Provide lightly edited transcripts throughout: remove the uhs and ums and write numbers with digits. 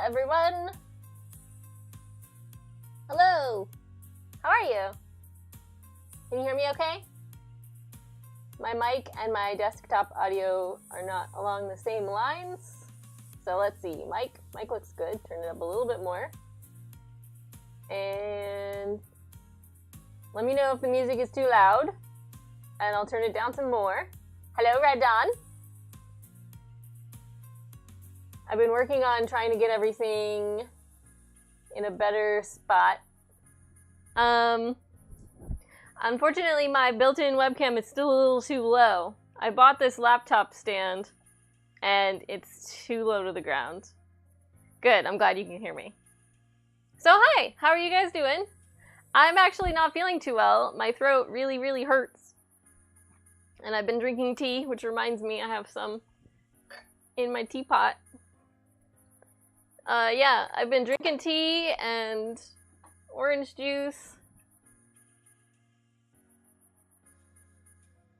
everyone. Hello. How are you? Can you hear me okay? My mic and my desktop audio are not along the same lines. So let's see. Mic looks good. Turn it up a little bit more. And let me know if the music is too loud. And I'll turn it down some more. Hello, Red Dawn. I've been working on trying to get everything in a better spot. Unfortunately, my built-in webcam is still a little too low. I bought this laptop stand, and it's too low to the ground. Good, I'm glad you can hear me. So hi, how are you guys doing? I'm actually not feeling too well. My throat really, really hurts. And I've been drinking tea, which reminds me I have some in my teapot. Yeah, I've been drinking tea and orange juice.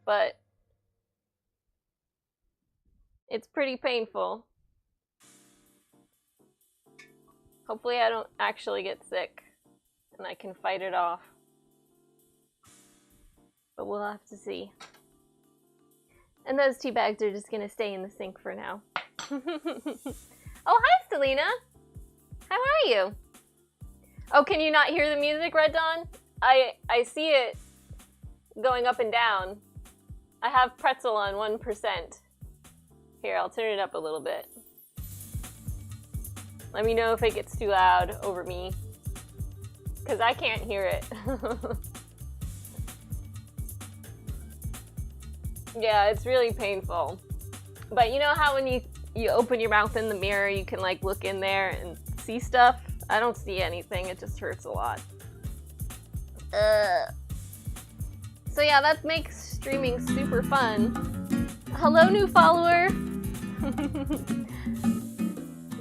But it's pretty painful. Hopefully I don't actually get sick and I can fight it off. But we'll have to see. And those tea bags are just gonna stay in the sink for now. Oh, hi, Selena. How are you? Oh, can you not hear the music, Red Dawn? I see it going up and down. I have pretzel on 1%. Here, I'll turn it up a little bit. Let me know if it gets too loud over me, because I can't hear it. Yeah, it's really painful. But you know how when you open your mouth in the mirror, you can like look in there and see stuff? I don't see anything, it just hurts a lot. So yeah, that makes streaming super fun. Hello, new follower!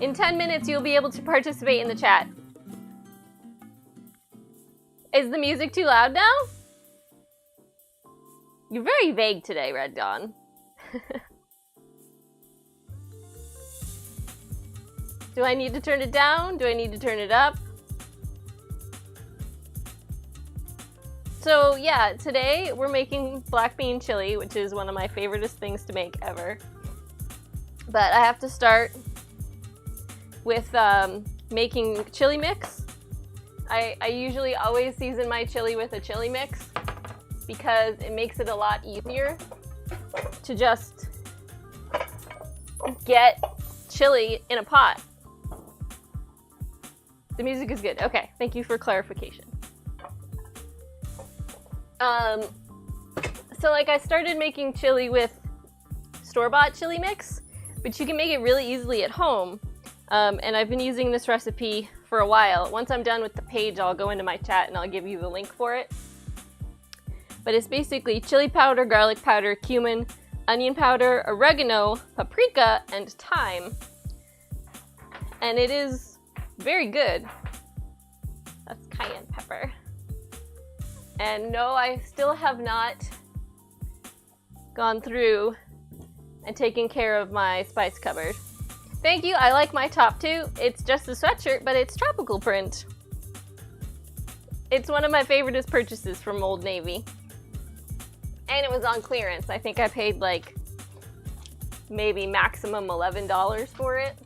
In 10 minutes, you'll be able to participate in the chat. Is the music too loud now? You're very vague today, Red Dawn. Do I need to turn it down? Do I need to turn it up? So yeah, today we're making black bean chili, which is one of my favoriteest things to make ever. But I have to start with making chili mix. I usually always season my chili with a chili mix because it makes it a lot easier to just get chili in a pot. The music is good. Okay, thank you for clarification. So like I started making chili with store-bought chili mix, but you can make it really easily at home. And I've been using this recipe for a while. Once I'm done with the page, I'll go into my chat and I'll give you the link for it. But it's basically chili powder, garlic powder, cumin, onion powder, oregano, paprika, and thyme. And it is very good. That's cayenne pepper. And no, I still have not gone through and taken care of my spice cupboard. Thank you, I like my top too. It's just a sweatshirt, but it's tropical print. It's one of my favoriteest purchases from Old Navy. And it was on clearance. I think I paid like maybe maximum $11 for it.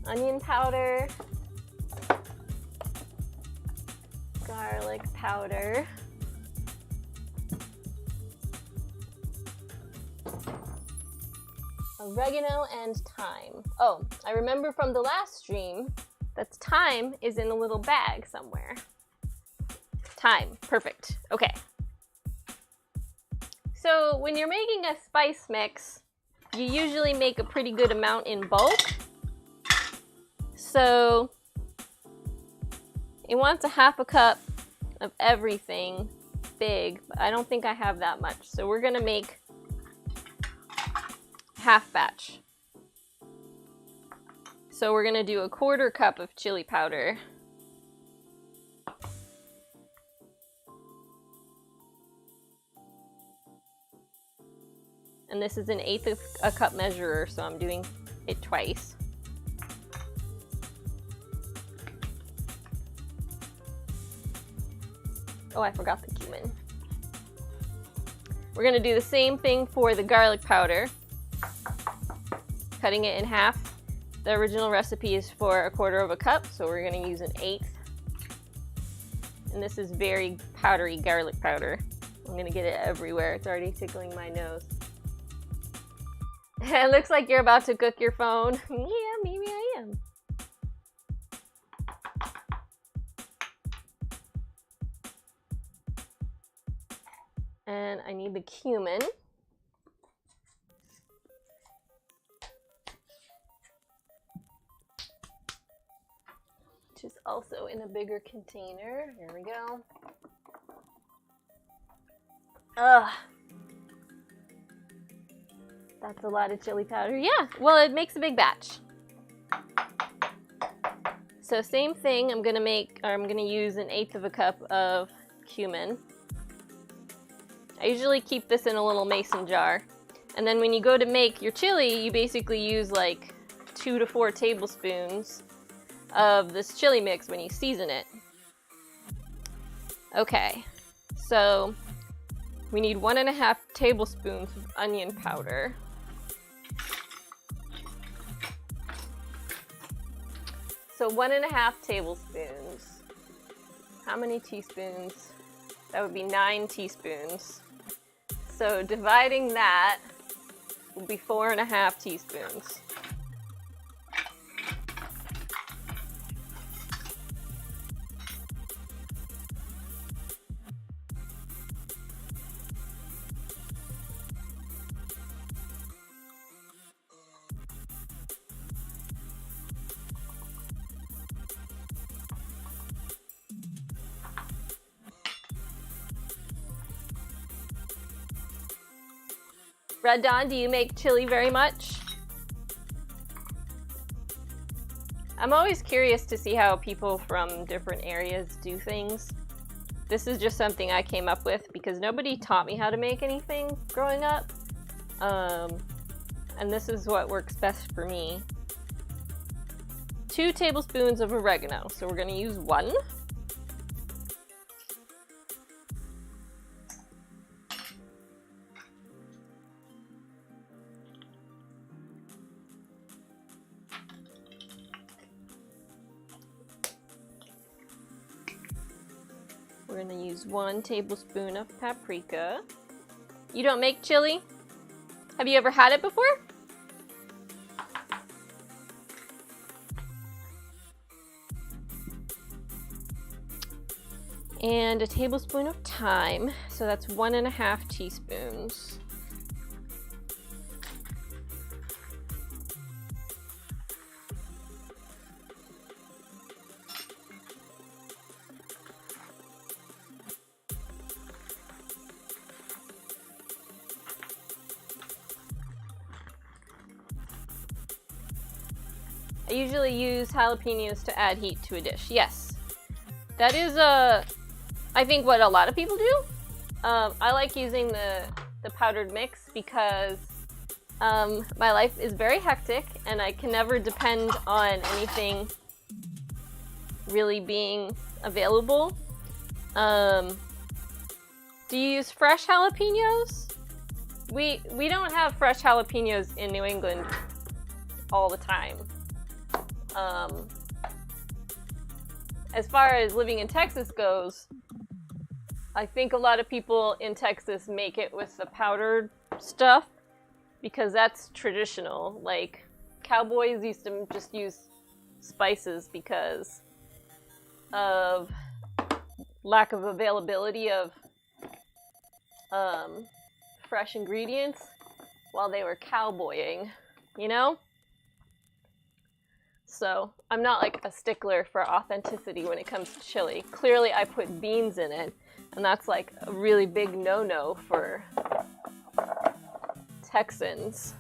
Onion powder, garlic powder, oregano, and thyme. Oh, I remember from the last stream that thyme is in a little bag somewhere. Thyme, perfect. Okay. So when you're making a spice mix, you usually make a pretty good amount in bulk. So it wants a half a cup of everything big, but I don't think I have that much. So we're gonna make half batch. So we're gonna do a 1/4 cup of chili powder. And this is an 1/8 of a cup measurer, so I'm doing it twice. Oh, I forgot the cumin. We're gonna do the same thing for the garlic powder. Cutting it in half. The original recipe is for 1/4 cup, so we're gonna use 1/8. And this is very powdery garlic powder. I'm gonna get it everywhere. It's already tickling my nose. It looks like you're about to cook your phone. Yeah, maybe I am. And I need the cumin. Which is also in a bigger container. Here we go. Ugh. That's a lot of chili powder. Yeah, well, it makes a big batch. So same thing, I'm gonna use 1/8 cup of cumin. I usually keep this in a little mason jar. And then when you go to make your chili, you basically use like 2 to 4 tablespoons of this chili mix when you season it. Okay, so we need 1.5 tablespoons of onion powder. So 1.5 tablespoons. How many teaspoons? That would be 9 teaspoons. So dividing that will be 4.5 teaspoons. Red Dawn, do you make chili very much? I'm always curious to see how people from different areas do things. This is just something I came up with because nobody taught me how to make anything growing up. And this is what works best for me. 2 tablespoons of oregano, so we're gonna use 1. We're gonna use 1 tablespoon of paprika. You don't make chili? Have you ever had it before? And a tablespoon of thyme, so that's 1.5 teaspoons. I usually use jalapenos to add heat to a dish. Yes, that is I think what a lot of people do. I like using the powdered mix because my life is very hectic and I can never depend on anything really being available. Do you use fresh jalapenos? We don't have fresh jalapenos in New England all the time. As far as living in Texas goes, I think a lot of people in Texas make it with the powdered stuff because that's traditional. Like, cowboys used to just use spices because of lack of availability of fresh ingredients while they were cowboying, you know? So I'm not like a stickler for authenticity when it comes to chili. Clearly I put beans in it, and that's like a really big no-no for Texans.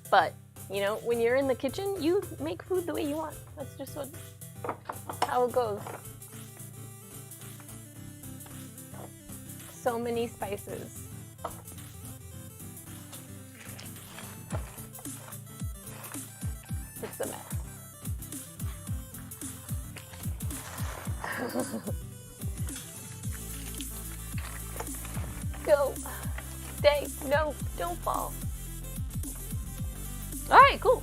But, you know, when you're in the kitchen, you make food the way you want. That's just how it goes. So many spices. It's a mess. Go. Stay. No, don't fall. Alright, cool.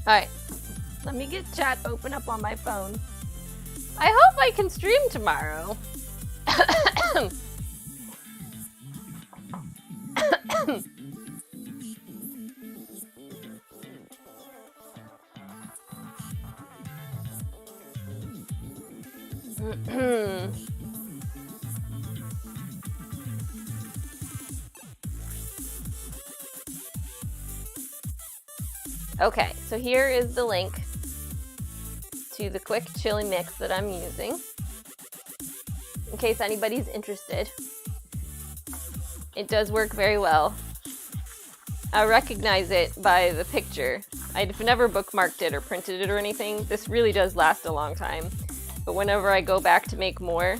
Alright. Let me get chat open up on my phone. I hope I can stream tomorrow. Okay, so here is the link to the quick chili mix that I'm using, in case anybody's interested. It does work very well. I recognize it by the picture. I've never bookmarked it or printed it or anything. This really does last a long time. But whenever I go back to make more...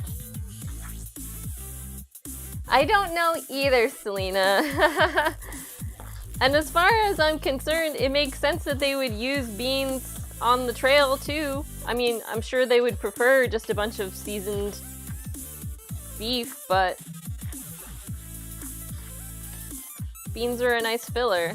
I don't know either, Selena. And as far as I'm concerned, it makes sense that they would use beans on the trail too. I mean, I'm sure they would prefer just a bunch of seasoned beef, but beans are a nice filler.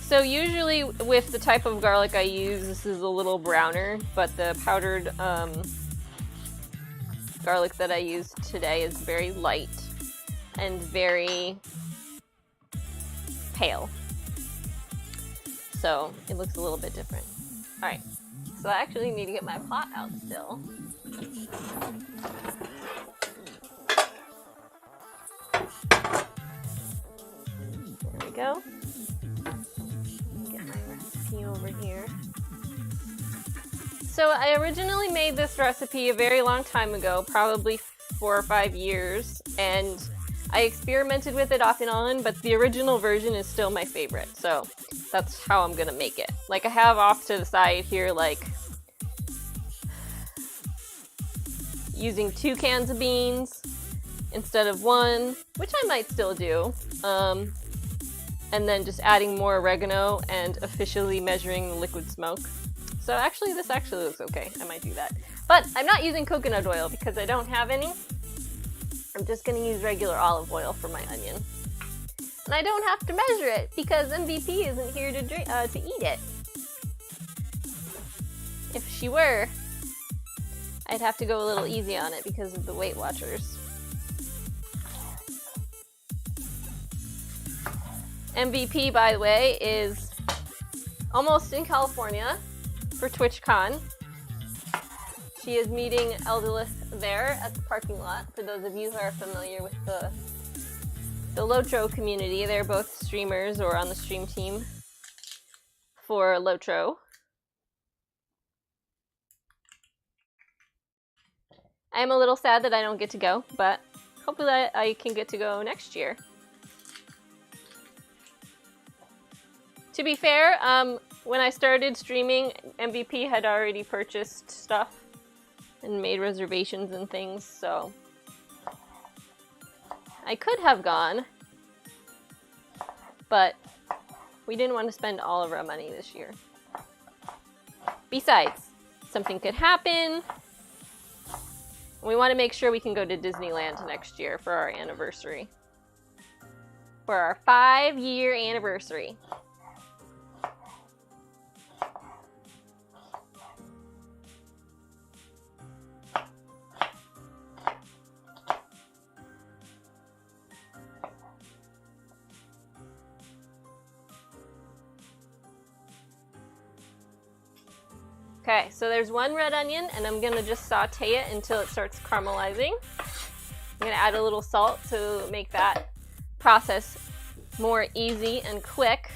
So usually with the type of garlic I use, this is a little browner, but the powdered garlic that I used today is very light and very pale. So it looks a little bit different. Alright, so I actually need to get my pot out still. There we go. Get my recipe over here. So I originally made this recipe a very long time ago, probably 4 or 5 years, and I experimented with it off and on, but the original version is still my favorite, so that's how I'm gonna make it. Like, I have off to the side here, like, using 2 cans of beans instead of 1, which I might still do, and then just adding more oregano and officially measuring the liquid smoke. So actually, this actually looks okay. I might do that. But I'm not using coconut oil because I don't have any. I'm just gonna use regular olive oil for my onion. And I don't have to measure it because MVP isn't here to eat it. If she were, I'd have to go a little easy on it because of the Weight Watchers. MVP, by the way, is almost in California for TwitchCon. She is meeting Elderless there at the parking lot. For those of you who are familiar with the Lotro community, they're both streamers or on the stream team for Lotro. I am a little sad that I don't get to go, but hopefully I can get to go next year. To be fair, when I started streaming, MVP had already purchased stuff and made reservations and things, so I could have gone, but we didn't want to spend all of our money this year. Besides, something could happen. We want to make sure we can go to Disneyland next year for our anniversary. For our 5-year anniversary. Okay, so there's 1 red onion, and I'm gonna just saute it until it starts caramelizing. I'm gonna add a little salt to make that process more easy and quick.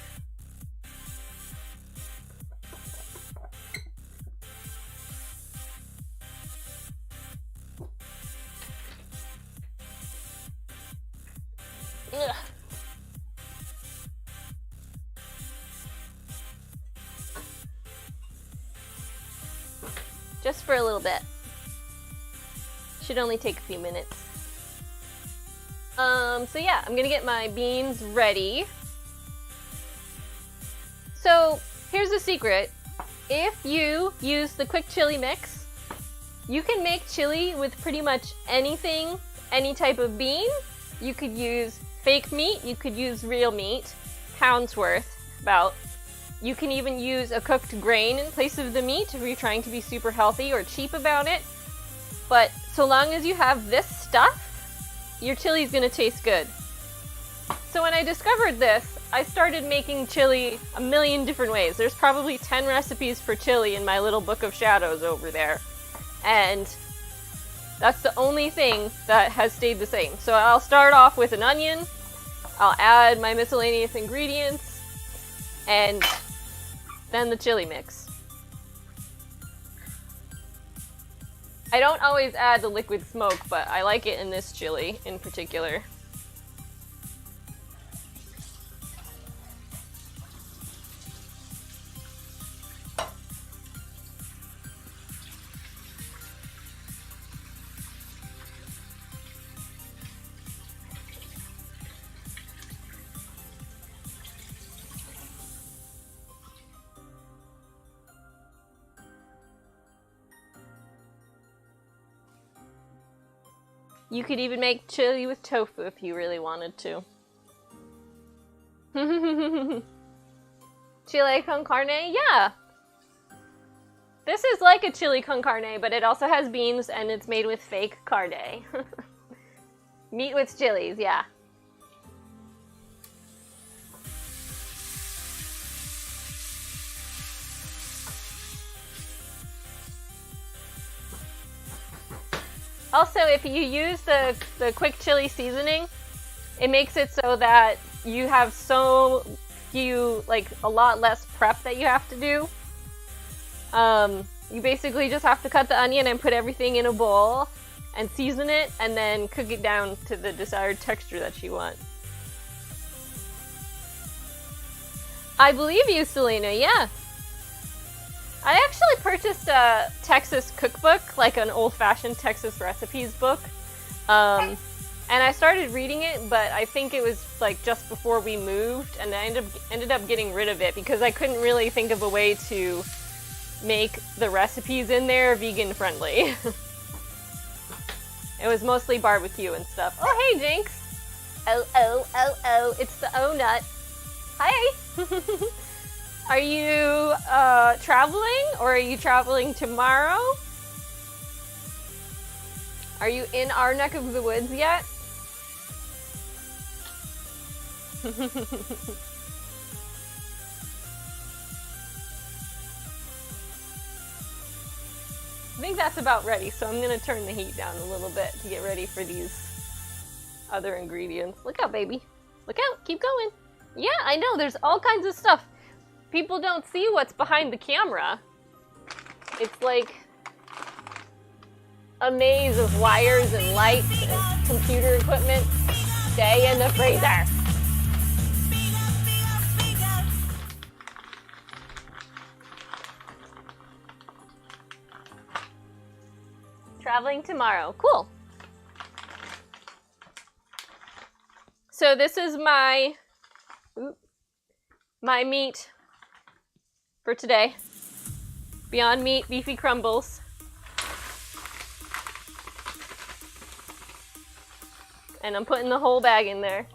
Ugh. Just for a little bit. Should only take a few minutes. So yeah, I'm gonna get my beans ready. So here's the secret. If you use the quick chili mix, you can make chili with pretty much anything, any type of bean. You could use fake meat, you could use real meat, pounds worth, about. You can even use a cooked grain in place of the meat if you're trying to be super healthy or cheap about it. But so long as you have this stuff, your chili's gonna taste good. So when I discovered this, I started making chili a million different ways. There's probably 10 recipes for chili in my little book of shadows over there. And that's the only thing that has stayed the same. So I'll start off with an onion, I'll add my miscellaneous ingredients, and then the chili mix. I don't always add the liquid smoke, but I like it in this chili in particular. You could even make chili with tofu if you really wanted to. Chile con carne? Yeah! This is like a chili con carne, but it also has beans and it's made with fake carne. Meat with chilies, yeah. Also, if you use the quick chili seasoning, it makes it so that you have so few, like a lot less prep that you have to do. You basically just have to cut the onion and put everything in a bowl and season it and then cook it down to the desired texture that you want. I believe you, Selena, yeah. I actually purchased a Texas cookbook, like an old-fashioned Texas recipes book. And I started reading it, but I think it was like just before we moved, and I ended up getting rid of it because I couldn't really think of a way to make the recipes in there vegan friendly. It was mostly barbecue and stuff. Oh, hey, Jinx! Oh, it's the O-Nut. Hi! Are you traveling, or are you traveling tomorrow? Are you in our neck of the woods yet? I think that's about ready, so I'm gonna turn the heat down a little bit to get ready for these other ingredients. Look out, baby. Look out, keep going. Yeah, I know, there's all kinds of stuff. People don't see what's behind the camera. It's like a maze of wires and lights and computer equipment. Stay in the freezer. Traveling tomorrow. Cool. So this is my meat for today. Beyond Meat Beefy Crumbles. And I'm putting the whole bag in there.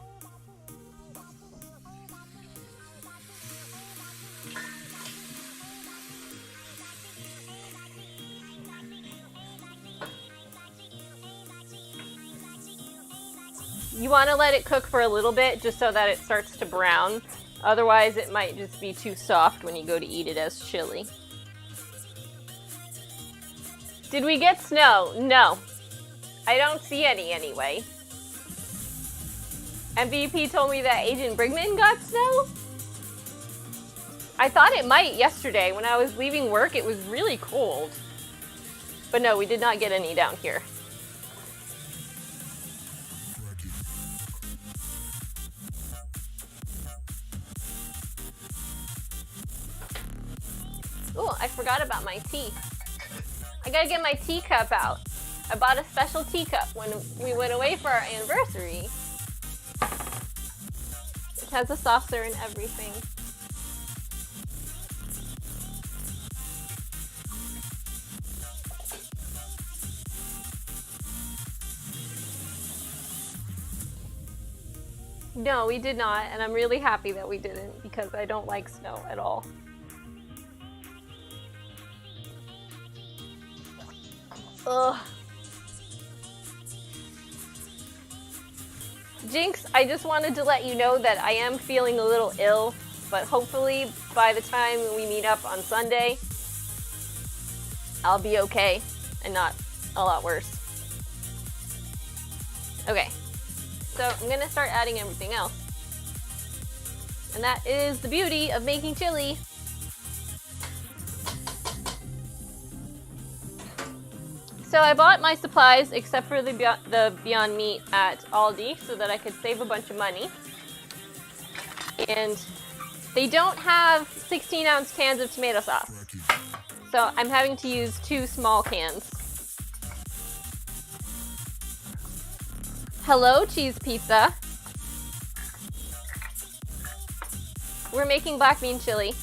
You want to let it cook for a little bit just so that it starts to brown. Otherwise, it might just be too soft when you go to eat it as chili. Did we get snow? No. I don't see any anyway. MVP told me that Agent Brigman got snow? I thought it might yesterday. When I was leaving work, it was really cold. But no, we did not get any down here. Oh, I forgot about my tea. I gotta get my teacup out. I bought a special teacup when we went away for our anniversary. It has a saucer and everything. No, we did not, and I'm really happy that we didn't because I don't like snow at all. Ugh. Jinx, I just wanted to let you know that I am feeling a little ill, but hopefully by the time we meet up on Sunday, I'll be okay and not a lot worse. Okay, so I'm gonna start adding everything else. And that is the beauty of making chili. So I bought my supplies, except for the Beyond Meat, at Aldi so that I could save a bunch of money. And they don't have 16-ounce cans of tomato sauce. So I'm having to use 2 small cans. Hello, cheese pizza. We're making black bean chili.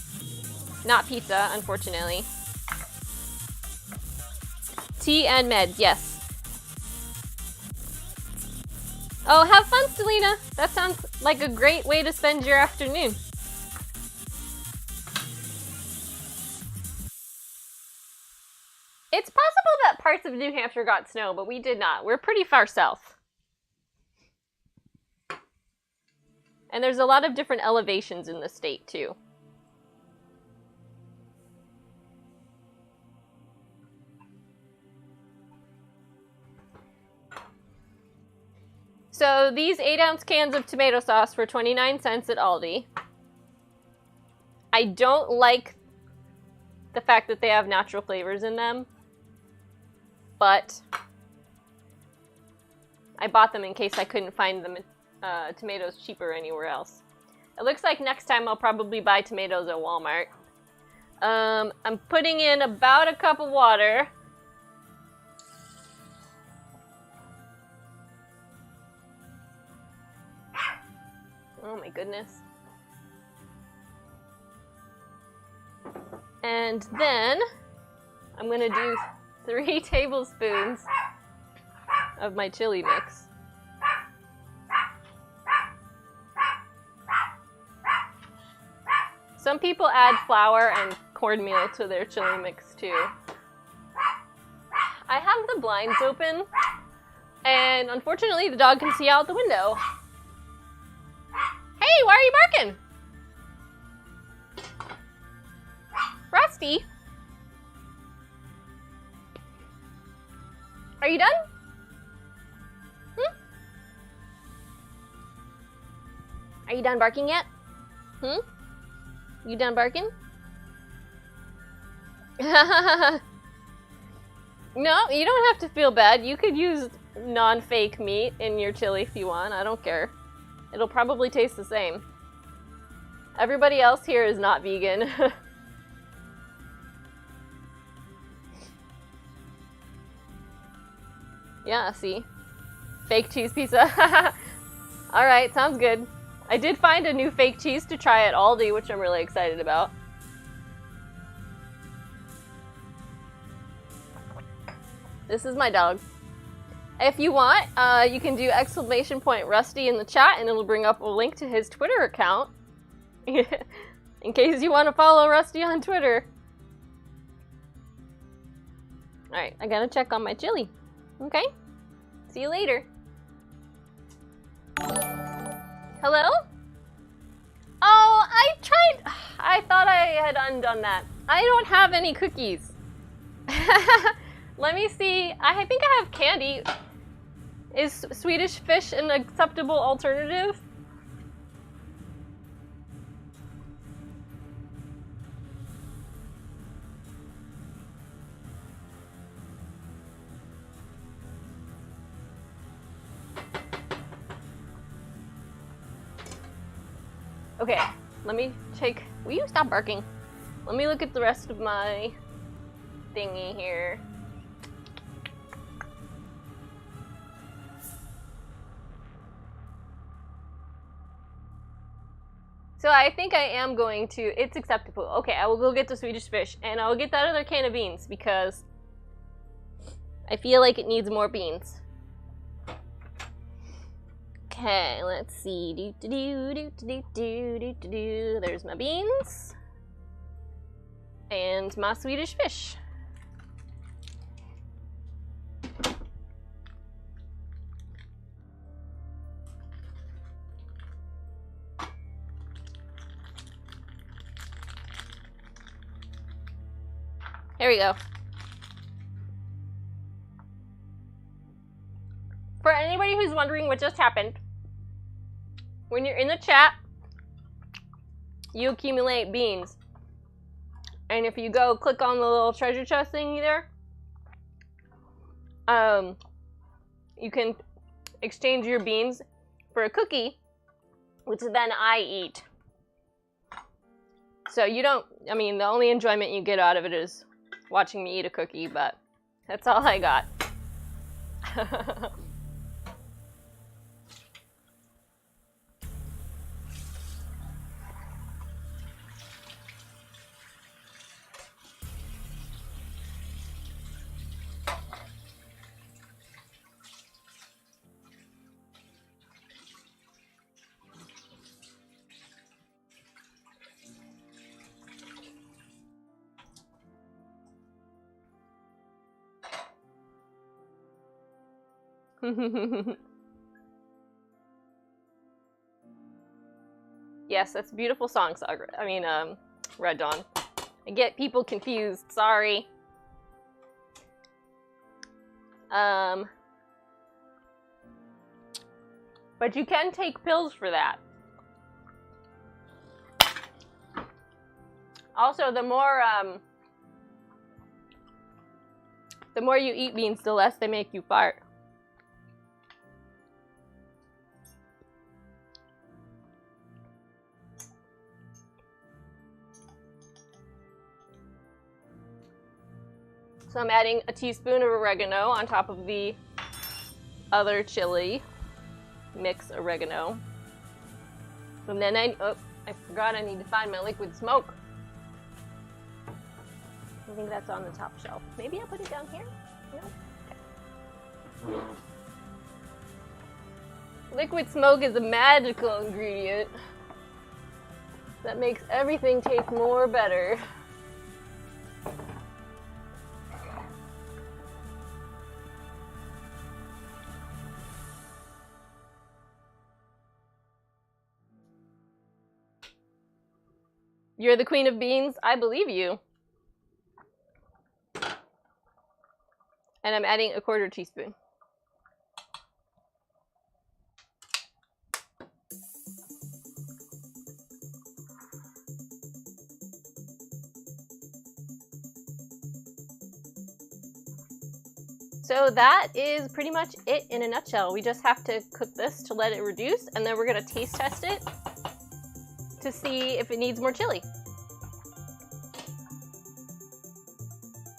Not pizza, unfortunately. Tea and meds, yes. Oh, have fun, Selena. That sounds like a great way to spend your afternoon. It's possible that parts of New Hampshire got snow, but we did not. We're pretty far south. And there's a lot of different elevations in the state, too. So these 8-ounce cans of tomato sauce were 29 cents at Aldi. I don't like the fact that they have natural flavors in them, but I bought them in case I couldn't find them tomatoes cheaper anywhere else. It looks like next time I'll probably buy tomatoes at Walmart. I'm putting in about a cup of water. Oh my goodness. And then I'm gonna do 3 tablespoons of my chili mix. Some people add flour and cornmeal to their chili mix too. I have the blinds open, and unfortunately the dog can see out the window. Hey, why are you barking? Rusty? Are you done? Are you done barking yet? You done barking? No, you don't have to feel bad. You could use non-fake meat in your chili if you want. I don't care. It'll probably taste the same. Everybody else here is not vegan. Yeah, see? Fake cheese pizza. Alright, sounds good. I did find a new fake cheese to try at Aldi, which I'm really excited about. This is my dog. If you want, you can do !Rusty in the chat and it'll bring up a link to his Twitter account. In case you want to follow Rusty on Twitter. Alright, I gotta check on my chili. Okay? See you later. Hello? Oh, I thought I had undone that. I don't have any cookies. Let me see. I think I have candy. Is Swedish Fish an acceptable alternative? Okay, let me take... Will you stop barking? Let me look at the rest of my thingy here. So I think I am going to... It's acceptable. Okay, I will go get the Swedish Fish, and I'll get that other can of beans, because I feel like it needs more beans. Okay, let's see. There's my beans and my Swedish fish. There we go. For anybody who's wondering what just happened, when you're in the chat, you accumulate beans. And if you go click on the little treasure chest thingy there, you can exchange your beans for a cookie, which then I eat. So you don't, I mean, the only enjoyment you get out of it is watching me eat a cookie, but that's all I got. Yes, that's a beautiful song, Sagra. I mean, Red Dawn. I get people confused, sorry. But you can take pills for that. Also, the more you eat beans, the less they make you fart. So I'm adding a teaspoon of oregano on top of the other chili mix oregano. And then I forgot I need to find my liquid smoke. I think that's on the top shelf. Maybe I'll put it down here? No? Okay. Liquid smoke is a magical ingredient that makes everything taste more better. You're the queen of beans? I believe you. And I'm adding a 1/4 teaspoon. So that is pretty much it in a nutshell. We just have to cook this to let it reduce, and then we're gonna taste test it to see if it needs more chili.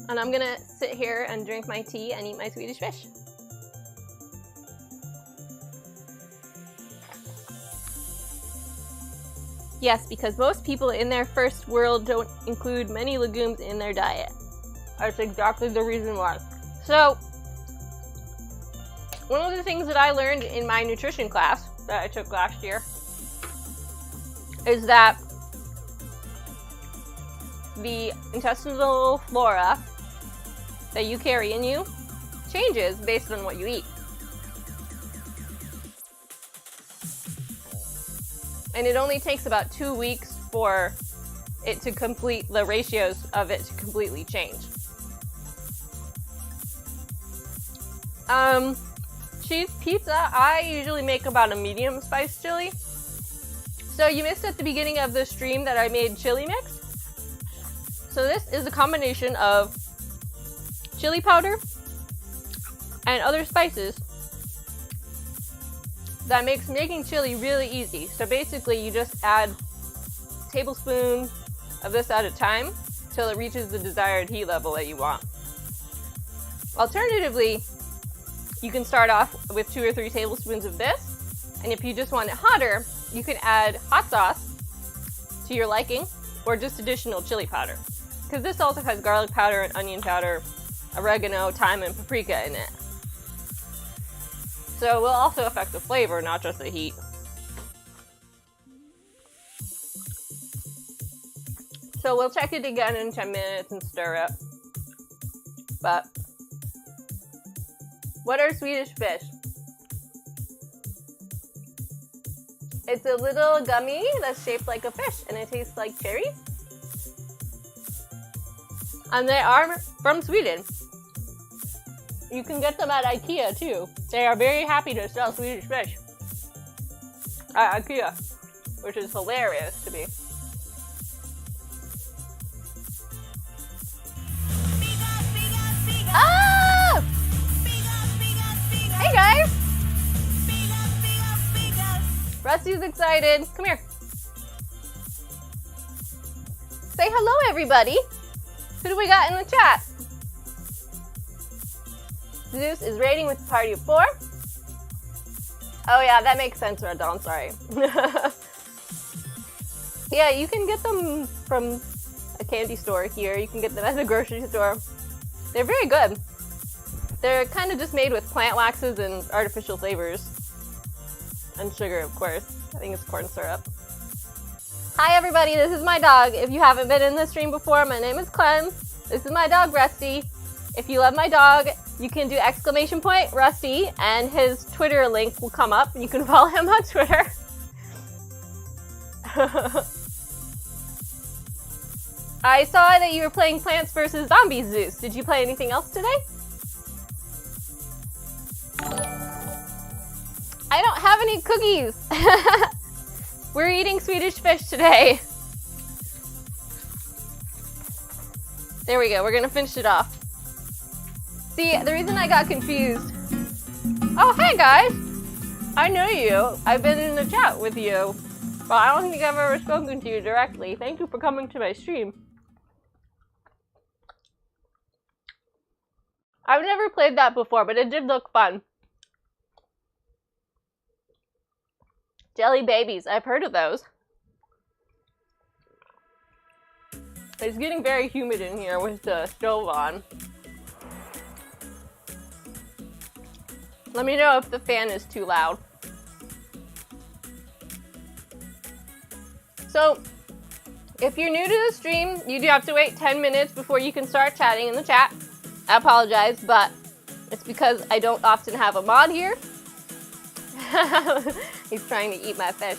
And I'm gonna sit here and drink my tea and eat my Swedish fish. Yes, because most people in their first world don't include many legumes in their diet. That's exactly the reason why. So, one of the things that I learned in my nutrition class that I took last year is that the intestinal flora that you carry in you changes based on what you eat. And it only takes about 2 weeks for it to complete, the ratios of it to completely change. Cheese pizza, I usually make about a medium spice chili. So you missed at the beginning of the stream that I made chili mix. So this is a combination of chili powder and other spices that makes making chili really easy. So basically you just add a tablespoon of this at a time till it reaches the desired heat level that you want. Alternatively, you can start off with 2 or 3 tablespoons of this, and if you just want it hotter, you can add hot sauce to your liking, or just additional chili powder. Because this also has garlic powder and onion powder, oregano, thyme, and paprika in it. So it will also affect the flavor, not just the heat. So we'll check it again in 10 minutes and stir it. But what are Swedish fish? It's a little gummy that's shaped like a fish and it tastes like cherries. And they are from Sweden. You can get them at IKEA too. They are very happy to sell Swedish fish at IKEA, which is hilarious to me. Ah! Hey guys! Rusty's excited. Come here. Say hello, everybody. Who do we got in the chat? Zeus is raiding with a party of 4. Oh yeah, that makes sense, Red Dawn, sorry. Yeah, you can get them from a candy store here. You can get them at the grocery store. They're very good. They're kind of just made with plant waxes and artificial flavors. And sugar, of course. I think it's corn syrup. Hi everybody, this is my dog. If you haven't been in the stream before, my name is Clem. This is my dog, Rusty. If you love my dog, you can do ! Rusty, and his Twitter link will come up. You can follow him on Twitter. I saw that you were playing Plants vs. Zombies, Zeus. Did you play anything else today? I don't have any cookies. We're eating Swedish fish today. There we go, we're gonna finish it off. See, the reason I got confused. Oh, hey guys! I know you. I've been in the chat with you. But I don't think I've ever spoken to you directly. Thank you for coming to my stream. I've never played that before, but it did look fun. Jelly babies, I've heard of those. It's getting very humid in here with the stove on. Let me know if the fan is too loud. So, if you're new to the stream, you do have to wait 10 minutes before you can start chatting in the chat. I apologize, but it's because I don't often have a mod here. He's trying to eat my fish.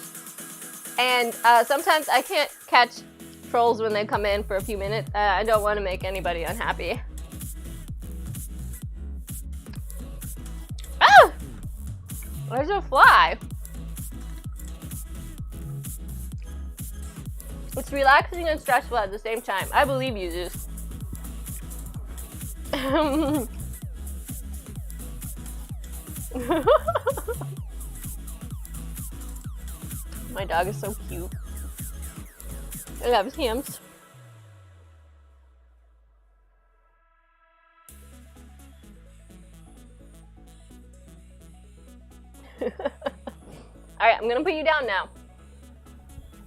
And sometimes I can't catch trolls when they come in for a few minutes. I don't want to make anybody unhappy. Ah! There's a fly. It's relaxing and stressful at the same time. I believe you, Zeus. My dog is so cute. I love him. Alright, I'm gonna put you down now.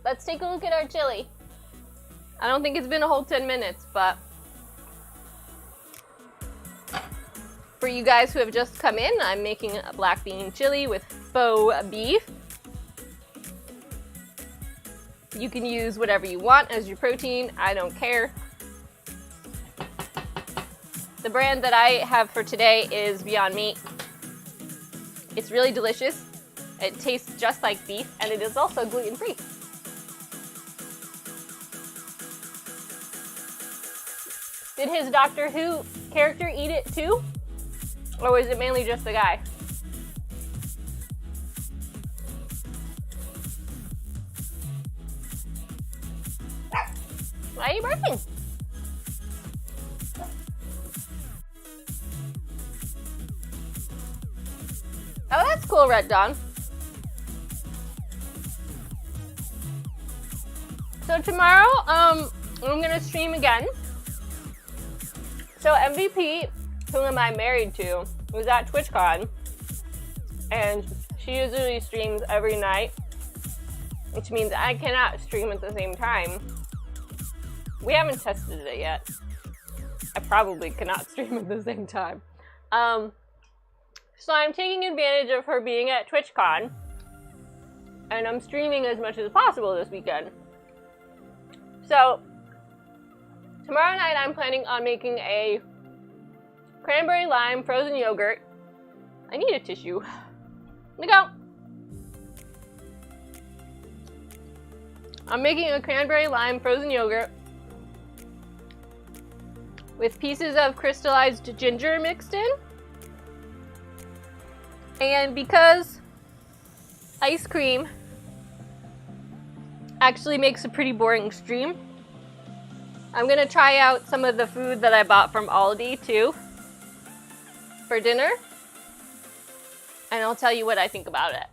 Let's take a look at our chili. I don't think it's been a whole 10 minutes, but for you guys who have just come in, I'm making a black bean chili with faux beef. You can use whatever you want as your protein, I don't care. The brand that I have for today is Beyond Meat. It's really delicious. It tastes just like beef, and it is also gluten-free. Did his Doctor Who character eat it too? Or was it mainly just the guy? Why are you barking? Oh, that's cool, Red Dawn. So tomorrow, I'm gonna stream again. So MVP, who am I married to, was at TwitchCon, and she usually streams every night, which means I cannot stream at the same time. We haven't tested it yet. I probably cannot stream at the same time. So I'm taking advantage of her being at TwitchCon, and I'm streaming as much as possible this weekend. So tomorrow night I'm planning on making a cranberry lime frozen yogurt. I need a tissue. Let me go. I'm making a cranberry lime frozen yogurt with pieces of crystallized ginger mixed in. And because ice cream actually makes a pretty boring stream, I'm gonna try out some of the food that I bought from Aldi too for dinner, and I'll tell you what I think about it.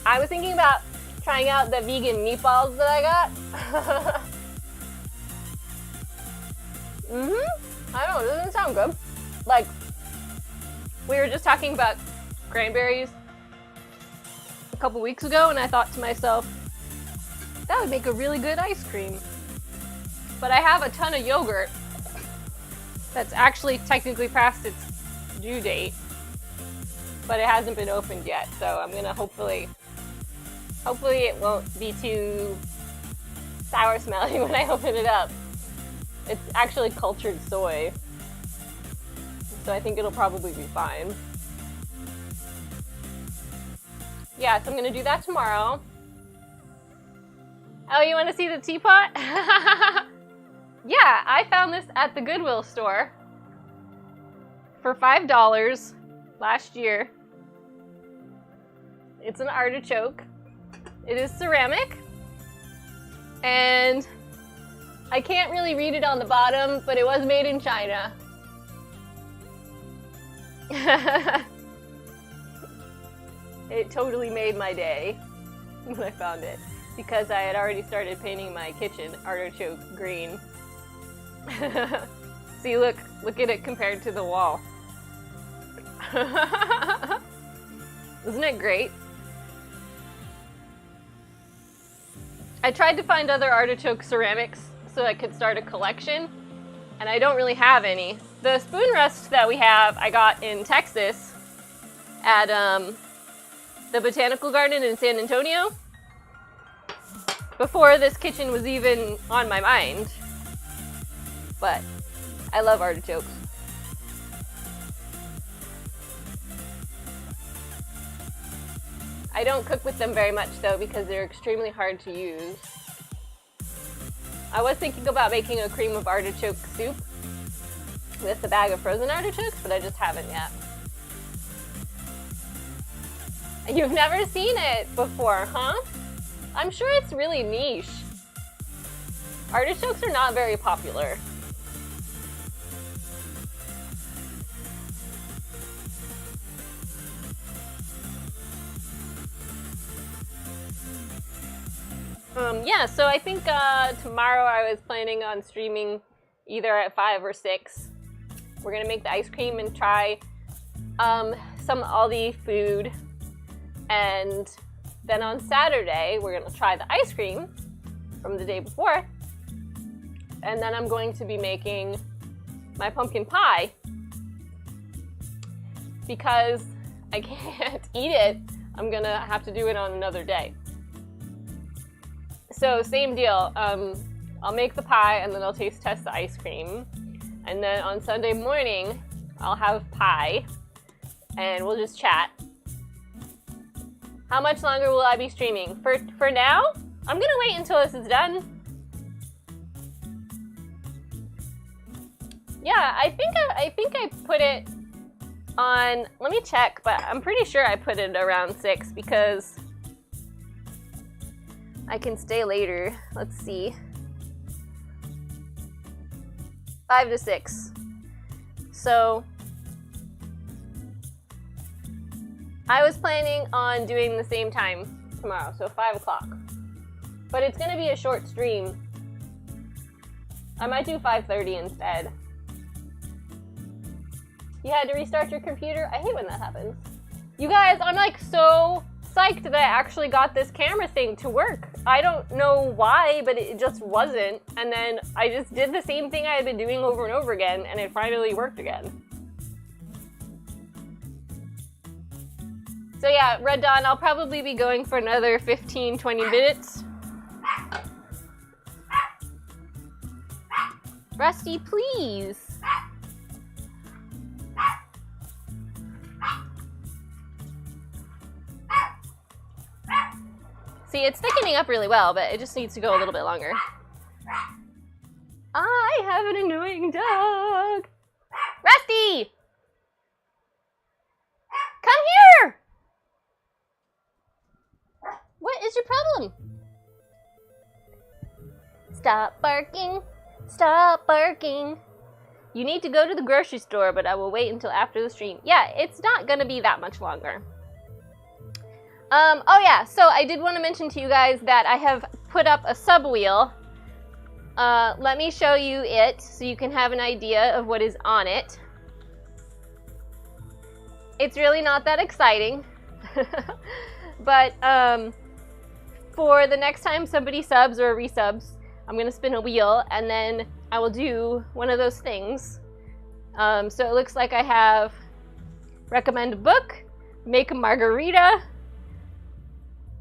I was thinking about trying out the vegan meatballs that I got. I don't know, it doesn't sound good. Like, we were just talking about cranberries a couple weeks ago, and I thought to myself, that would make a really good ice cream. But I have a ton of yogurt that's actually technically past its due date, but it hasn't been opened yet, so I'm gonna hopefully it won't be too sour smelling when I open it up. It's actually cultured soy, so I think it'll probably be fine. Yeah, so I'm gonna do that tomorrow. Oh, you wanna see the teapot? Yeah, I found this at the Goodwill store for $5 last year. It's an artichoke. It is ceramic, and I can't really read it on the bottom, but it was made in China. It totally made my day when I found it, because I had already started painting my kitchen artichoke green. See, look at it compared to the wall. Isn't it great? I tried to find other artichoke ceramics so I could start a collection, and I don't really have any. The spoon rest that we have, I got in Texas at the Botanical Garden in San Antonio before this kitchen was even on my mind. But I love artichokes. I don't cook with them very much though, because they're extremely hard to use. I was thinking about making a cream of artichoke soup with a bag of frozen artichokes, but I just haven't yet. You've never seen it before, huh? I'm sure it's really niche. Artichokes are not very popular. Yeah, so I think tomorrow I was planning on streaming either at 5 or 6. We're gonna make the ice cream and try some Aldi food. And then on Saturday, we're gonna try the ice cream from the day before. And then I'm going to be making my pumpkin pie. Because I can't eat it, I'm gonna have to do it on another day. So same deal, I'll make the pie and then I'll taste test the ice cream. And then on Sunday morning, I'll have pie and we'll just chat. How much longer will I be streaming? For now, I'm gonna wait until this is done. Yeah, I think I put it on, let me check, but I'm pretty sure I put it around 6 because I can stay later. Let's see. 5 to 6. So I was planning on doing the same time tomorrow, so 5 o'clock. But it's gonna be a short stream. I might do 5:30 instead. You had to restart your computer? I hate when that happens. You guys, I'm like so psyched that I actually got this camera thing to work. I don't know why, but it just wasn't. And then I just did the same thing I had been doing over and over again, and it finally worked again. So yeah, Red Dawn, I'll probably be going for another 15-20 minutes. Rusty, please. See, it's thickening up really well, but it just needs to go a little bit longer. I have an annoying dog. Rusty! Come here! What is your problem? Stop barking. Stop barking. You need to go to the grocery store, but I will wait until after the stream. Yeah, it's not gonna be that much longer. Oh yeah, so I did want to mention to you guys that I have put up a sub wheel. Let me show you it so you can have an idea of what is on it. It's really not that exciting. But for the next time somebody subs or resubs, I'm going to spin a wheel and then I will do one of those things. So it looks like I have recommend a book, make a margarita,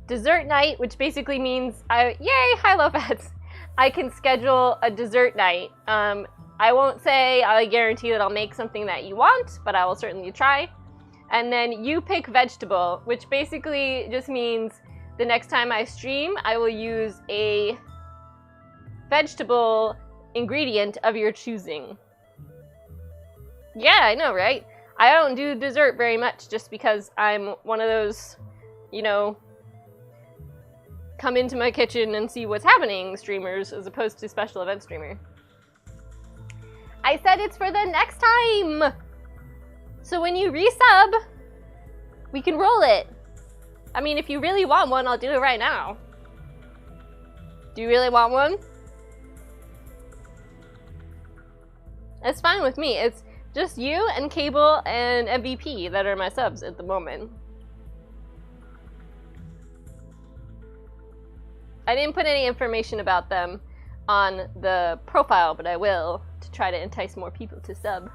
dessert night, which basically means yay, hi low fats. I can schedule a dessert night. I won't say I guarantee that I'll make something that you want, but I will certainly try. And then you pick vegetable, which basically just means the next time I stream, I will use a vegetable ingredient of your choosing. Yeah, I know, right? I don't do dessert very much just because I'm one of those, you know, come into my kitchen and see what's happening streamers as opposed to special event streamer. I said it's for the next time! So when you resub, we can roll it. I mean, if you really want one, I'll do it right now. Do you really want one? It's fine with me. It's just you and Cable and MVP that are my subs at the moment. I didn't put any information about them on the profile, but I will to try to entice more people to sub.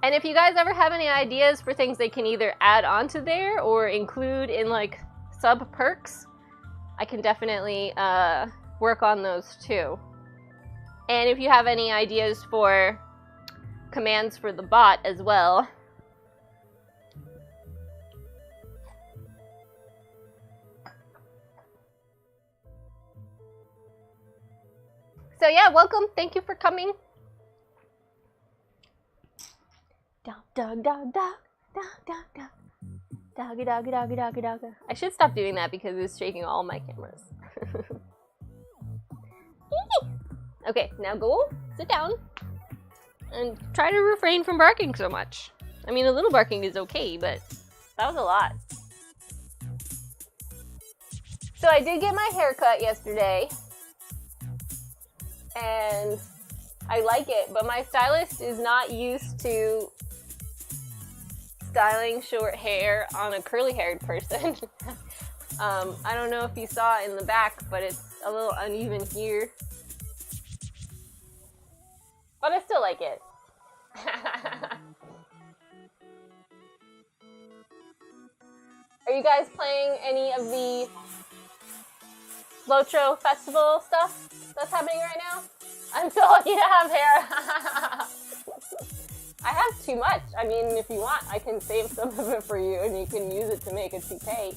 And if you guys ever have any ideas for things they can either add onto there or include in like sub perks, I can definitely work on those too. And if you have any ideas for commands for the bot as well. So yeah, welcome. Thank you for coming. Dog, dog, dog, dog, dog, dog, dog. Doggy, doggy, doggy, doggy, doggy. I should stop doing that because it's shaking all my cameras. Okay, now go, sit down, and try to refrain from barking so much. I mean, a little barking is okay, but that was a lot. So I did get my hair cut yesterday, and I like it, but my stylist is not used to styling short hair on a curly-haired person. I don't know if you saw it in the back, but it's a little uneven here. But I still like it. Are you guys playing any of the Lotro Festival stuff that's happening right now? I'm so lucky to have hair. I have too much. I mean, if you want, I can save some of it for you and you can use it to make a toupee.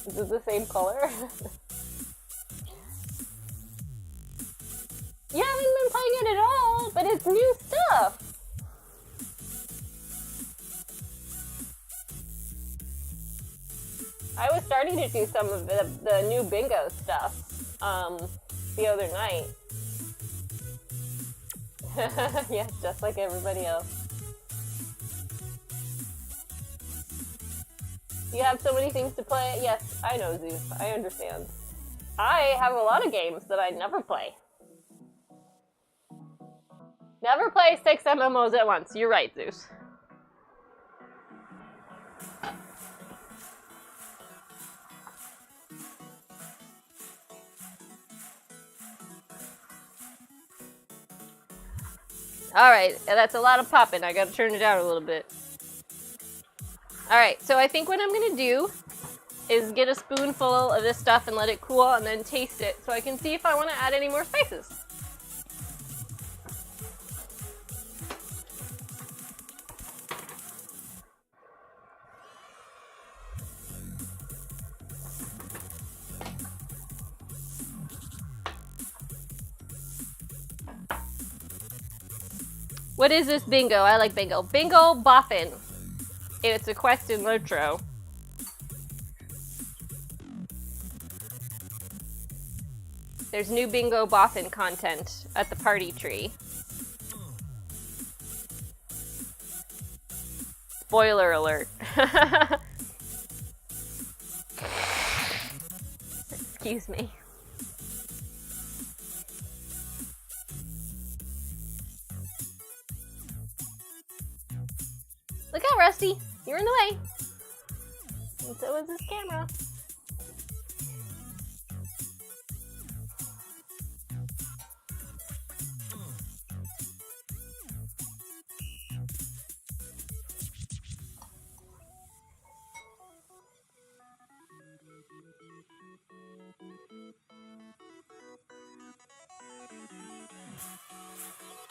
Is it the same color? You haven't been playing it at all, but it's new stuff. I was starting to do some of the new bingo stuff the other night. Yeah, just like everybody else. You have so many things to play. Yes, I know, Zeus. I understand. I have a lot of games that I never play. Never play 6 MMOs at once. You're right, Zeus. Alright, that's a lot of popping. I gotta turn it down a little bit. All right, so I think what I'm gonna do is get a spoonful of this stuff and let it cool and then taste it so I can see if I want to add any more spices. What is this bingo? I like bingo. Bingo Boffin. It's a quest in Lotro. There's new Bingo Boffin content at the party tree. Spoiler alert. Excuse me. Look out, Rusty. You're in the way. And so is this camera.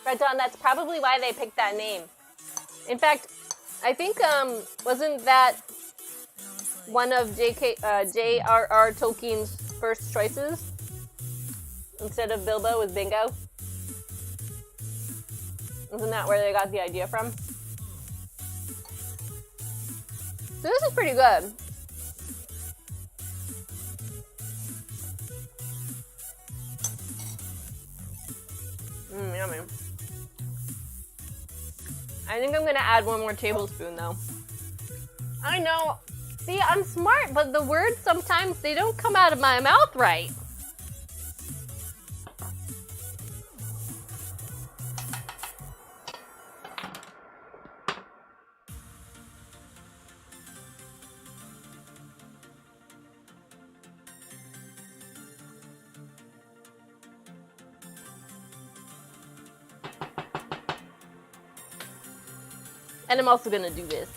Red Dawn, that's probably why they picked that name. In fact, I think, wasn't that one of J.R.R. Tolkien's first choices? Instead of Bilbo was Bingo? Isn't that where they got the idea from? So this is pretty good. Yummy. I think I'm gonna add one more tablespoon though. I know. See, I'm smart, but the words sometimes they don't come out of my mouth right. And I'm also gonna do this.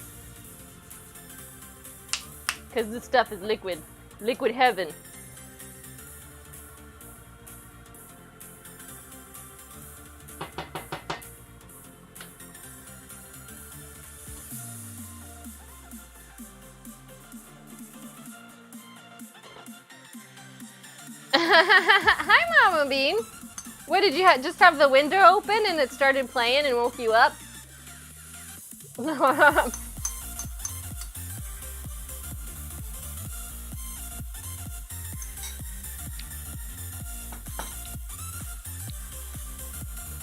Because this stuff is liquid. Liquid heaven. Hi, Mama Bean. What, did you just have the window open and it started playing and woke you up?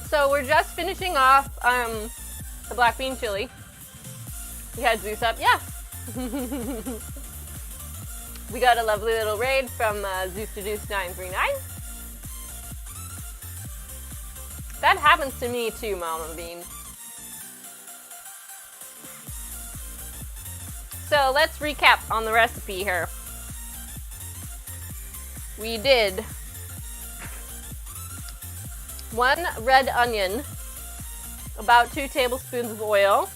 So we're just finishing off the black bean chili. We had Zeus up, yeah. We got a lovely little raid from Zeus to Deuce 939. That happens to me too, Mama Bean. So let's recap on the recipe here. We did 1 red onion, about 2 tablespoons of oil.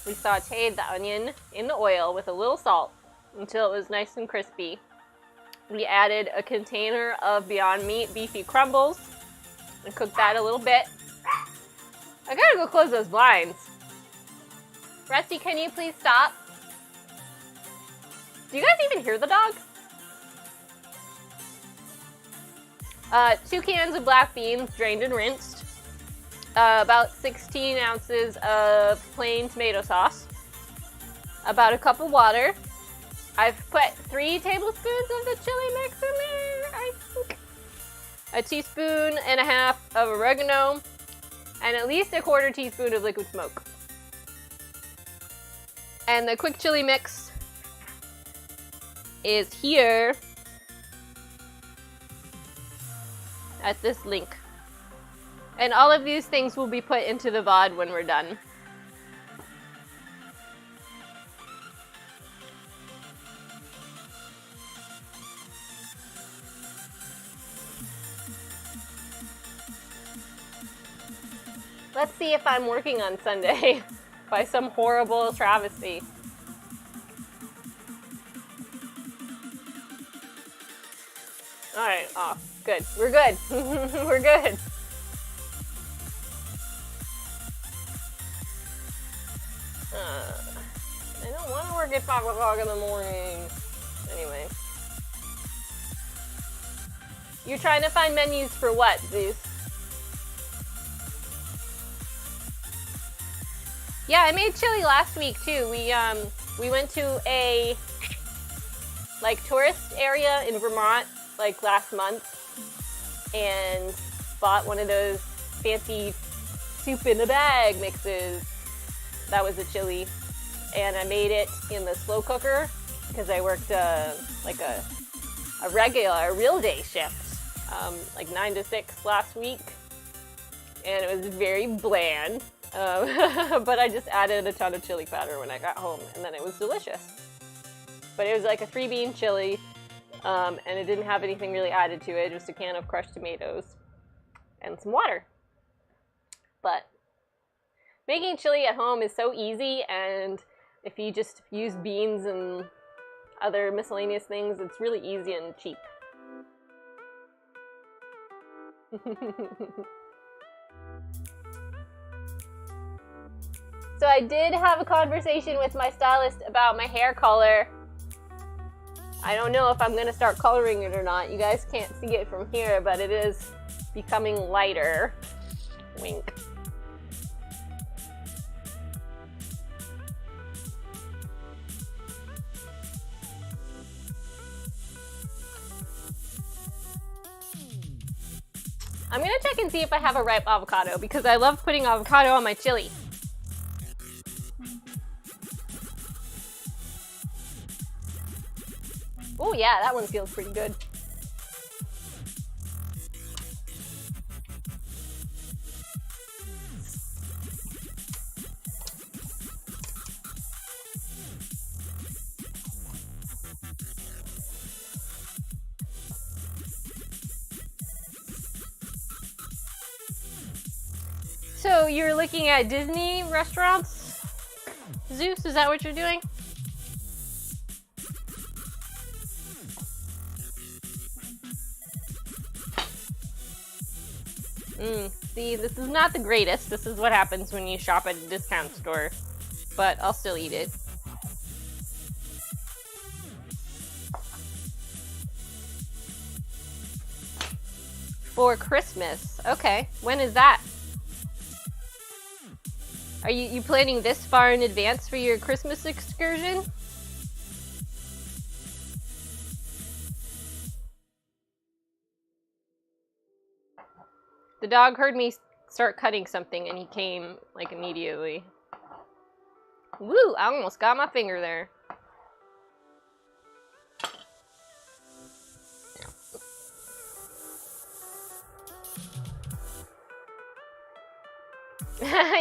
We sauteed the onion in the oil with a little salt until it was nice and crispy. We added a container of Beyond Meat beefy crumbles and cooked that a little bit. I gotta go close those blinds. Rusty, can you please stop? Do you guys even hear the dog? 2 cans of black beans, drained and rinsed. About 16 ounces of plain tomato sauce. About a cup of water. I've put 3 tablespoons of the chili mix in there, I think. A teaspoon and a half of oregano. And at least a 1/4 teaspoon of liquid smoke. And the quick chili mix is here at this link. And all of these things will be put into the VOD when we're done. Let's see if I'm working on Sunday by some horrible travesty. Alright, off. Good. We're good. We're good. I don't want to work at 5 o'clock in the morning. Anyway. You're trying to find menus for what, Zeus? Yeah, I made chili last week too. We went to a tourist area in Vermont last month and bought one of those fancy soup in a bag mixes. That was a chili, and I made it in the slow cooker because I worked a real day shift, 9 to 6 last week, and it was very bland. But I just added a ton of chili powder when I got home, and then it was delicious. But it was like a 3-bean chili, and it didn't have anything really added to it, just a can of crushed tomatoes and some water. But making chili at home is so easy, and if you just use beans and other miscellaneous things, it's really easy and cheap. So I did have a conversation with my stylist about my hair color. I don't know if I'm going to start coloring it or not. You guys can't see it from here, but it is becoming lighter. Wink. I'm going to check and see if I have a ripe avocado because I love putting avocado on my chili. Oh yeah, that one feels pretty good. So you're looking at Disney restaurants? Zeus, is that what you're doing? See, this is not the greatest. This is what happens when you shop at a discount store. But I'll still eat it. For Christmas. Okay. When is that? Are you planning this far in advance for your Christmas excursion? The dog heard me start cutting something and he came immediately. Woo! I almost got my finger there.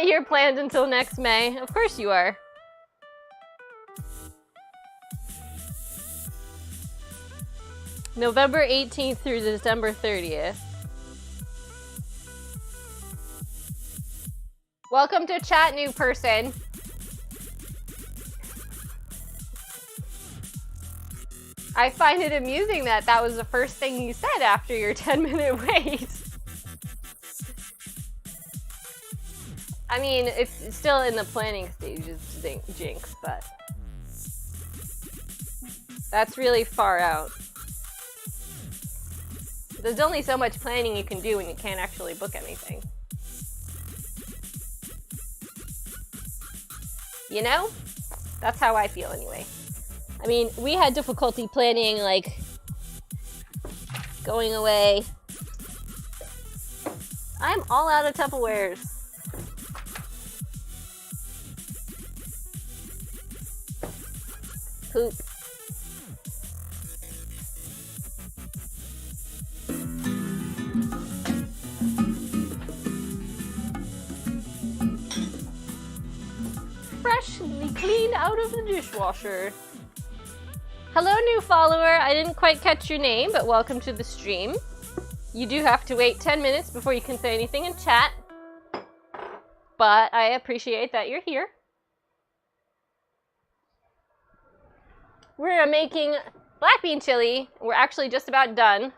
You're planned until next May. Of course you are. November 18th through December 30th. Welcome to chat, new person. I find it amusing that that was the first thing you said after your 10-minute wait. I mean, it's still in the planning stages, Jinx, but that's really far out. There's only so much planning you can do when you can't actually book anything. You know? That's how I feel anyway. I mean, we had difficulty planning, going away. I'm all out of Tupperwares. Poop. Freshly cleaned out of the dishwasher. Hello, new follower. I didn't quite catch your name, but welcome to the stream. You do have to wait 10 minutes before you can say anything in chat. But I appreciate that you're here. We're making black bean chili. We're actually just about done.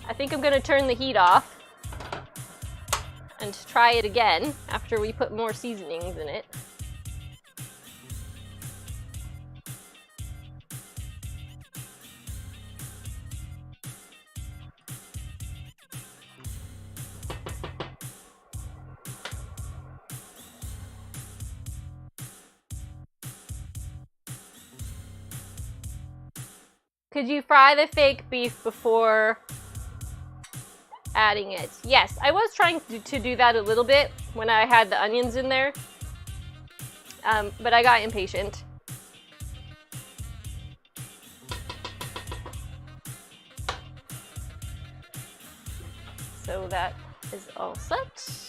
I think I'm gonna turn the heat off and try it again after we put more seasonings in it. Could you fry the fake beef before adding it? Yes, I was trying to do that a little bit when I had the onions in there, but I got impatient. So that is all set.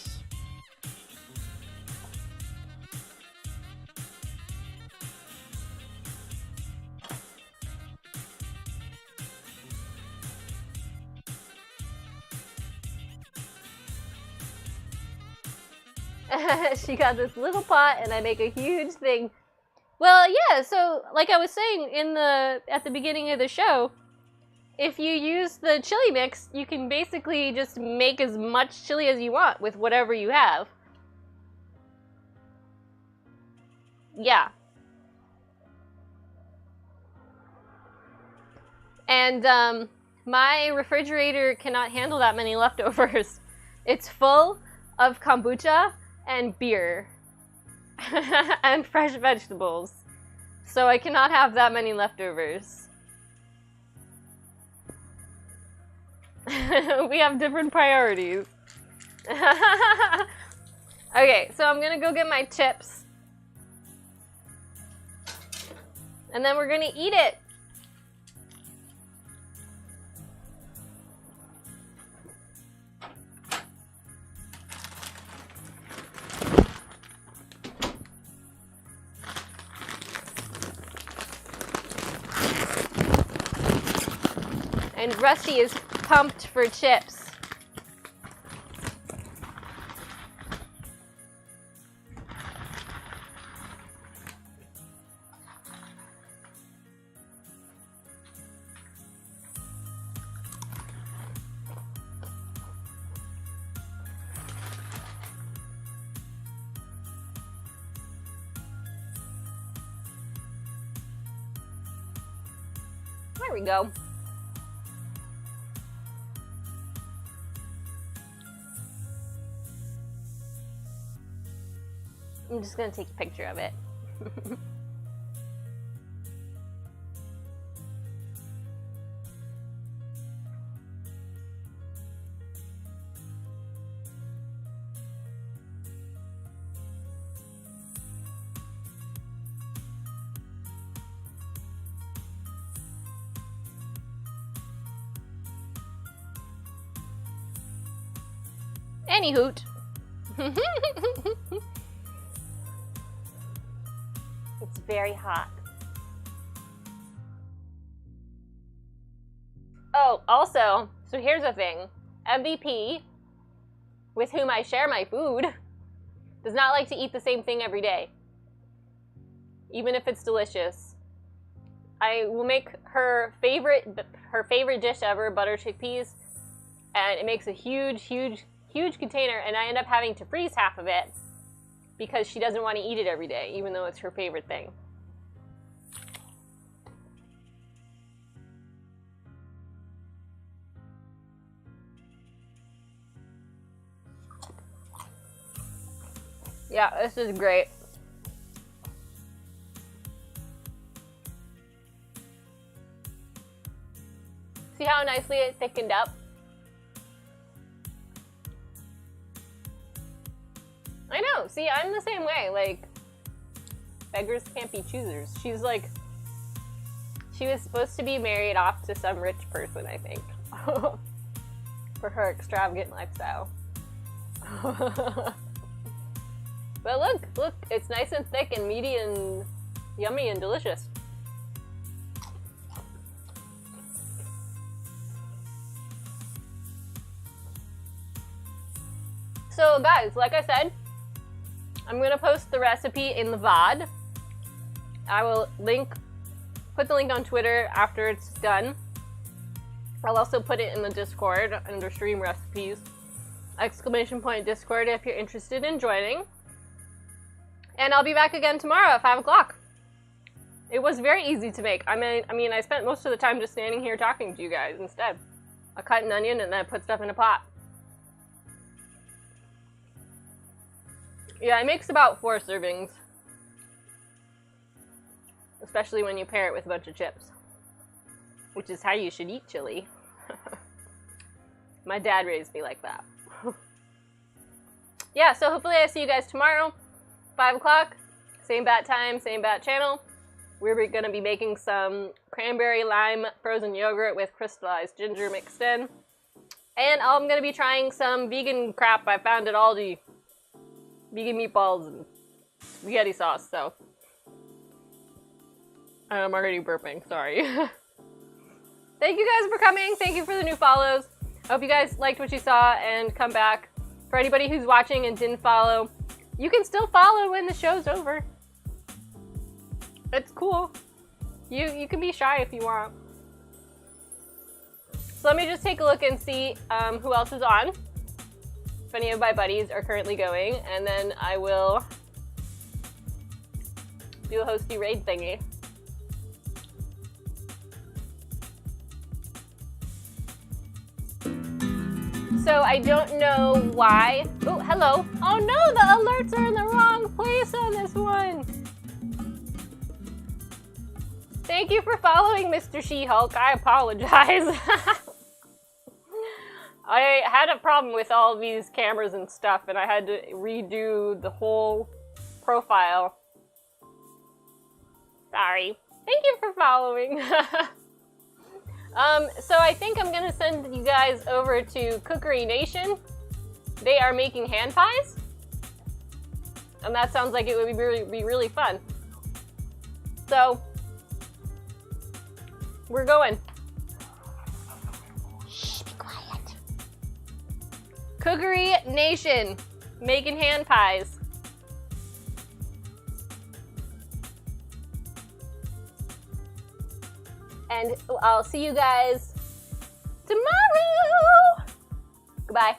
She got this little pot and I make a huge thing. Well, yeah, so like I was saying at the beginning of the show, if you use the chili mix, you can basically just make as much chili as you want with whatever you have. Yeah. And my refrigerator cannot handle that many leftovers. It's full of kombucha and beer and fresh vegetables. So I cannot have that many leftovers. We have different priorities. Okay, so I'm gonna go get my chips. And then we're gonna eat it. And Rusty is pumped for chips. There we go. I'm just gonna take a picture of it. Any hoot. It's very hot. Oh, also, so here's the thing. MVP, with whom I share my food, does not like to eat the same thing every day, even if it's delicious. I will make her favorite dish ever, butter chickpeas, and it makes a huge container, and I end up having to freeze half of it because she doesn't want to eat it every day, even though it's her favorite thing. Yeah, this is great. See how nicely it thickened up? I know, see, I'm the same way, like, beggars can't be choosers. She's like, she was supposed to be married off to some rich person, I think, for her extravagant lifestyle. But look, it's nice and thick and meaty and yummy and delicious. So guys, like I said, I'm going to post the recipe in the VOD. I will put the link on Twitter after it's done. I'll also put it in the Discord under stream recipes. !Discord if you're interested in joining. And I'll be back again tomorrow at 5 o'clock. It was very easy to make. I mean, I spent most of the time just standing here talking to you guys instead. I cut an onion and then I put stuff in a pot. Yeah, it makes about 4 servings. Especially when you pair it with a bunch of chips. Which is how you should eat chili. My dad raised me like that. Yeah, so hopefully I see you guys tomorrow, 5 o'clock. Same bat time, same bat channel. We're going to be making some cranberry lime frozen yogurt with crystallized ginger mixed in. And I'm going to be trying some vegan crap I found at Aldi. Vegan meatballs and spaghetti sauce, so. I'm already burping, sorry. Thank you guys for coming. Thank you for the new follows. I hope you guys liked what you saw and come back. For anybody who's watching and didn't follow, you can still follow when the show's over. It's cool. You can be shy if you want. So let me just take a look and see who else is on. If any of my buddies are currently going, and then I will do a hosty raid thingy. So I don't know why. Oh, hello. Oh no, the alerts are in the wrong place on this one. Thank you for following, Mr. She-Hulk. I apologize. I had a problem with all these cameras and stuff, and I had to redo the whole profile. Sorry. Thank you for following. So I think I'm gonna send you guys over to Cookery Nation. They are making hand pies. And that sounds like it would be really fun. So, we're going. Shh, be quiet. Cookery Nation, making hand pies. And I'll see you guys tomorrow. Goodbye.